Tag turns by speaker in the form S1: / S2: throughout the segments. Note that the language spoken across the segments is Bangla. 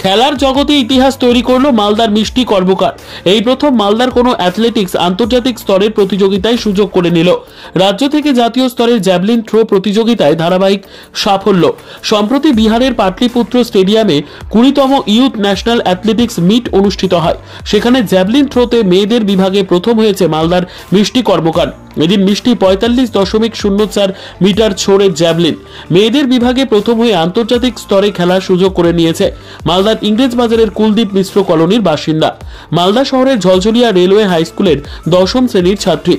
S1: খেলার জগতে ইতিহাস তৈরি করলো মালদার মিষ্টি কর্মকার। এই প্রথম মালদার কোনো অ্যাথলেটিক্স আন্তর্জাতিক স্তরের প্রতিযোগিতায় সুযোগ করে নিল। রাজ্য থেকে জাতীয় স্তরের জ্যাভলিন থ্রো প্রতিযোগিতায় ধারাবাহিক সাফল্য। সম্প্রতি বিহারের পাটলিপুত্র স্টেডিয়ামে 20তম ইউথ ন্যাশনাল অ্যাথলেটিক্স মিট অনুষ্ঠিত হয়। সেখানে জ্যাভলিন থ্রোতে মেয়েদের বিভাগে প্রথম হয়েছে মালদার মিষ্টি কর্মকার। এদিন মিষ্টি 45.04 মিটার ছোড়ে জ্যাভলিন মেয়েদের বিভাগে প্রথম হয়ে আন্তর্জাতিক স্তরে খেলার সুযোগ করে নিয়েছে। মালদার ইংরেজ বাজারের কুলদীপ মিশ্র কলোনির বাসিন্দা। মালদা শহরের ঝলঝলিয়া রেলওয়ে হাই স্কুলের 10ম শ্রেণীর ছাত্রী।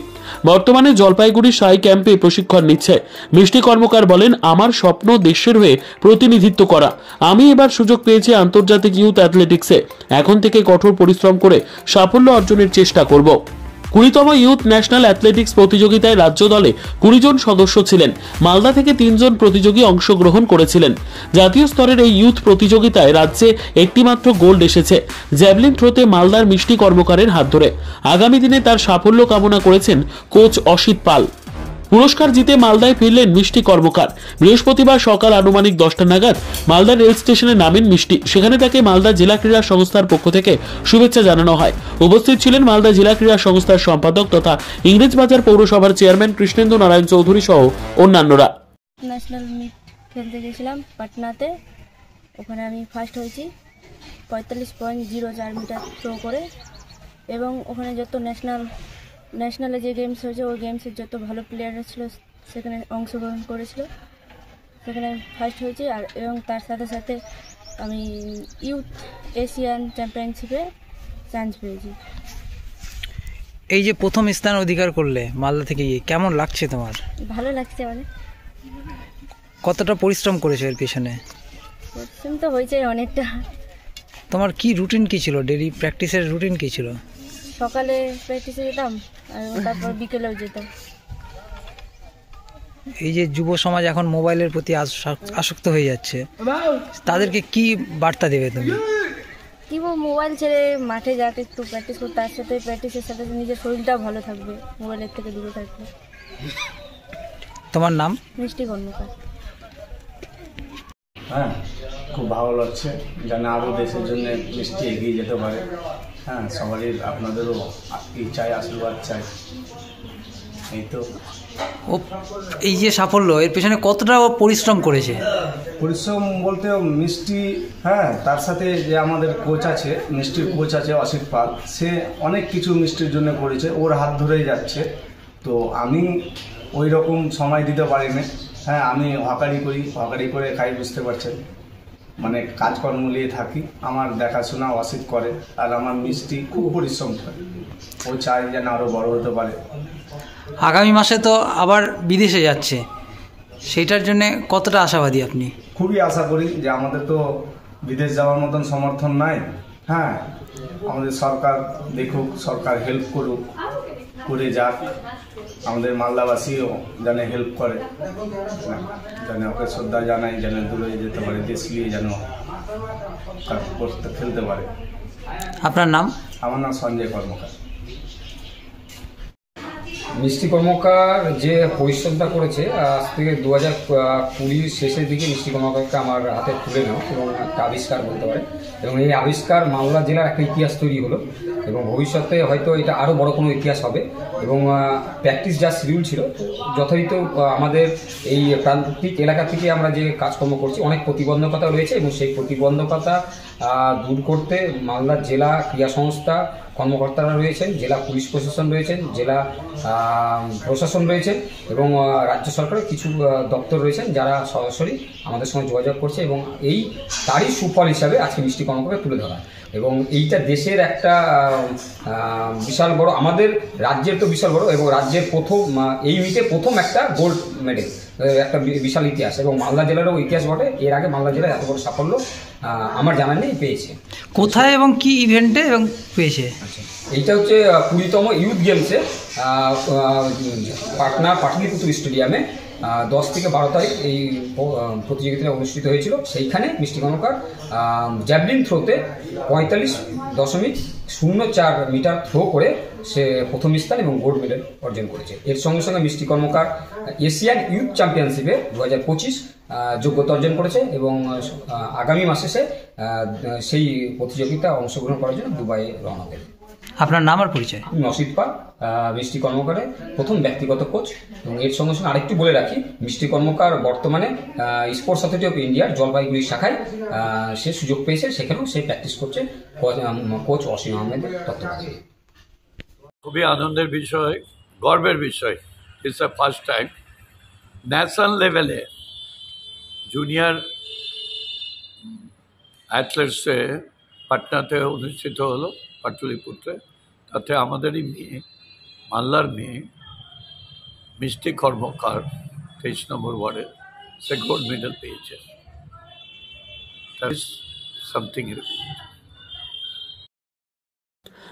S1: বর্তমানে জলপাইগুড়ি সাই ক্যাম্পে প্রশিক্ষণ নিচ্ছে। মিষ্টি কর্মকার বলেন, আমার স্বপ্ন দেশের হয়ে প্রতিনিধিত্ব করা। আমি এবার সুযোগ পেয়েছি আন্তর্জাতিক ইউথ অ্যাথলেটিক্সে। এখন থেকে কঠোর পরিশ্রম করে সাফল্য অর্জনের চেষ্টা করব। 20তম ইউথ ন্যাশনাল অ্যাথলেটিক্স প্রতিযোগিতায় রাজ্য দলে 20 জন সদস্য ছিলেন। মালদা থেকে 3 জন প্রতিযোগী অংশগ্রহণ করেছিলেন। জাতীয় স্তরের এই ইউথ প্রতিযোগিতায় রাজ্যে একটিমাত্র গোল্ড এসেছে জ্যাভলিন থ্রোতে মালদার মিষ্টি কর্মকারের হাত ধরে। আগামী দিনে তার সাফল্য কামনা করেছেন কোচ অসিত পাল। পুরস্কার জিতে মালদায় ফিরলেন মিষ্টি কর্মকার। বৃহস্পতিবার সকাল আনুমানিক 10টা নাগাদ মালদা রেল স্টেশনে নামেন মিষ্টি। সেখানে তাকে মালদা জেলা ক্রীড়া সংস্থার পক্ষ থেকে শুভেচ্ছা জানানো হয়। উপস্থিত ছিলেন মালদা জেলা ক্রীড়া সংস্থার সম্পাদক তথা ইংরেজবাজার পৌরসভার চেয়ারম্যান কৃষ্ণেন্দু নারায়ণ চৌধুরী সহ অন্যান্যরা।
S2: ন্যাশনাল মিট খেলতে গেছিলাম পাটনাতে। ওখানে আমি ফার্স্ট হয়েছি 45.04 মিটার থ্রো করে, এবং ওখানে যত ন্যাশনালে যে গেমস হয়েছে ওই গেমসের যত ভালো প্লেয়াররা ছিল সেখানে অংশগ্রহণ করেছিল, সেখানে ফার্স্ট হয়েছি। আর এবং তার সাথে সাথে আমি ইউথ এশিয়ান চ্যাম্পিয়নশিপে চান্স পেয়েছি।
S3: এই যে প্রথম স্থান অধিকার করলে মালদা থেকে, কেমন লাগছে তোমার?
S2: ভালো লাগছে অনেক।
S3: কতটা পরিশ্রম করেছো এর পেছনে?
S2: পরিশ্রম তো হয়েছে অনেকটা।
S3: তোমার কি রুটিন কি ছিল? ডেইলি প্র্যাকটিসের রুটিন কি ছিল?
S2: সকালে প্র্যাকটিসে যেতাম আর তারপর বিকেলেও যেতাম।
S3: এই যে যুব সমাজ এখন মোবাইলের প্রতি আসক্ত হয়ে যাচ্ছে, তাদেরকে কি বার্তা দেবে তুমি?
S2: কি মোবাইল ছেড়ে মাঠে যাক, একটু প্র্যাকটিস করতে, তার সাথে প্র্যাকটিসের সাথে নিজের শরীরটাও ভালো থাকবে মোবাইলের থেকে দূরে থাকবে।
S3: তোমার নাম?
S2: মিষ্টি কর্মকার।
S4: হ্যাঁ, খুব ভালো লাগছে। যেন আরও দেশের জন্য মিষ্টি এগিয়ে যেতে পারে। হ্যাঁ, সবারই আপনাদেরও চাই, আশীর্বাদ চাই। এই তো।
S3: ও এই যে সাফল্য, এর পেছনে কতটা পরিশ্রম করেছে?
S4: পরিশ্রম বলতে মিষ্টি, হ্যাঁ, তার সাথে যে আমাদের কোচ আছে, মিষ্টির কোচ আছে অসিত পাল, সে অনেক কিছু মিষ্টির জন্য করেছে, ওর হাত ধরেই যাচ্ছে। তো আমি ওই রকম সময় দিতে পারিনি। হ্যাঁ, আমি হকারি করে খাই, বুঝতে পারছেন, মানে কাজকর্ম নিয়ে থাকি। আমার দেখাশোনা অসিত করে, আর আমার মিষ্টি খুব পরিশ্রম করে। ও চাই যেন আরও বড় হতে পারে।
S3: আগামী মাসে তো আবার বিদেশে যাচ্ছে, সেইটার জন্য কতটা আশাবাদী আপনি?
S4: খুবই আশা করি যে আমাদের তো বিদেশ যাওয়ার মতন সমর্থন নাই। হ্যাঁ, আমাদের সরকার দেখুক, সরকার হেল্প করুক, করে যাক। আমাদের মালদাবাসীও যেন হেল্প করে, যেন ওকে শ্রদ্ধা জানাই, যেন দূরে যেতে পারে, দেশ নিয়ে যেন খেলতে পারে।
S3: আপনার নাম?
S4: আমার নাম সঞ্জয় কর্মকার।
S5: মিষ্টি কর্মকার যে পরিশ্রমটা করেছে, আজ থেকে 2020 শেষের দিকে মিষ্টি কর্মকারকে আমার হাতে তুলে নেওয়া এবং একটা আবিষ্কার বলতে পারে, এবং এই আবিষ্কার মালদা জেলার একটা ইতিহাস তৈরি হলো, এবং ভবিষ্যতে হয়তো এটা আরও বড় কোনো ইতিহাস হবে। এবং প্র্যাকটিস যা শিডিউল ছিল যথারীত আমাদের এই প্রান্তিক এলাকা থেকে আমরা যে কাজকর্ম করছি, অনেক প্রতিবন্ধকতা রয়েছে, এবং সেই প্রতিবন্ধকতা দূর করতে মালদা জেলা ক্রীড়া সংস্থা কর্মকর্তারা রয়েছেন, জেলা পুলিশ প্রশাসন রয়েছেন, জেলা প্রশাসন রয়েছেন, এবং রাজ্য সরকারের কিছু দপ্তর রয়েছেন যারা সরাসরি আমাদের সঙ্গে যোগাযোগ করছে, এবং এই তারই সুফল হিসাবে আজকে মিষ্টি কর্মকারকে তুলে ধরা। এবং এইটা দেশের একটা বিশাল বড়, আমাদের রাজ্যের তো বিশাল বড়, এবং রাজ্যের প্রথম এই মিটে প্রথম একটা গোল্ড মেডেল, একটা বিশাল ইতিহাস, এবং মালদা জেলারও ইতিহাস বটে। এর আগে মালদা জেলায় এত বড় সাফল্য আমার জানা নেই পেয়েছে।
S3: কোথায় এবং কি ইভেন্টে এবং পেয়েছে?
S5: আচ্ছা, এইটা হচ্ছে 20তম ইউথ গেমসে পাটলিপুত্র স্টেডিয়ামে 10 থেকে 12 তারিখ এই প্রতিযোগিতা অনুষ্ঠিত হয়েছিল। সেইখানে মিষ্টি কর্মকার জ্যাভলিন থ্রোতে 45.04 মিটার থ্রো করে সে প্রথম স্থান এবং গোল্ড মেডেল অর্জন করেছে। এর সঙ্গে সঙ্গে মিষ্টি কর্মকার এশিয়ান ইউথ চ্যাম্পিয়নশিপে 2025 যোগ্যতা অর্জন করেছে এবং আগামী মাসে সে সেই প্রতিযোগিতায় অংশগ্রহণ করার জন্য দুবাইয়ে রওনা দেবে।
S3: আপনার নাম আর পরিচয়?
S5: নসিদ পাল, মিষ্টি কর্মকারের প্রথম ব্যক্তিগত কোচ। এবং এর সঙ্গে সঙ্গে আরেকটু বলে রাখি, মিষ্টি কর্মকার বর্তমানে স্পোর্টস অথরিটি অফ ইন্ডিয়ার জলপাইগুড়ি শাখায় সে সুযোগ পেয়েছে, সেখানেও সে প্র্যাকটিস করছে কোচ অসীম আহমেদের তত্ত্বাবধানে।
S6: খুবই আনন্দের বিষয়, গর্বের বিষয়। It's a first time national লেভেলে জুনিয়র অ্যাথলেটসে পাটনাতে অনুষ্ঠিত হলো, পাটলিপুত্রে। তাতে আমাদেরই মেয়ে, মালদার মেয়ে মিষ্টি কর্মকার 23 নম্বর ওয়ার্ডে সে গোল্ড মেডেল পেয়েছে। That is something.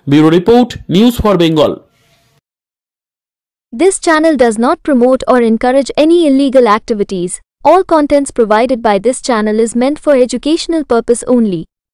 S1: Bureau report, news for Bengal.
S7: This channel does not promote or encourage any illegal activities. All contents provided by this channel is meant for educational purpose only.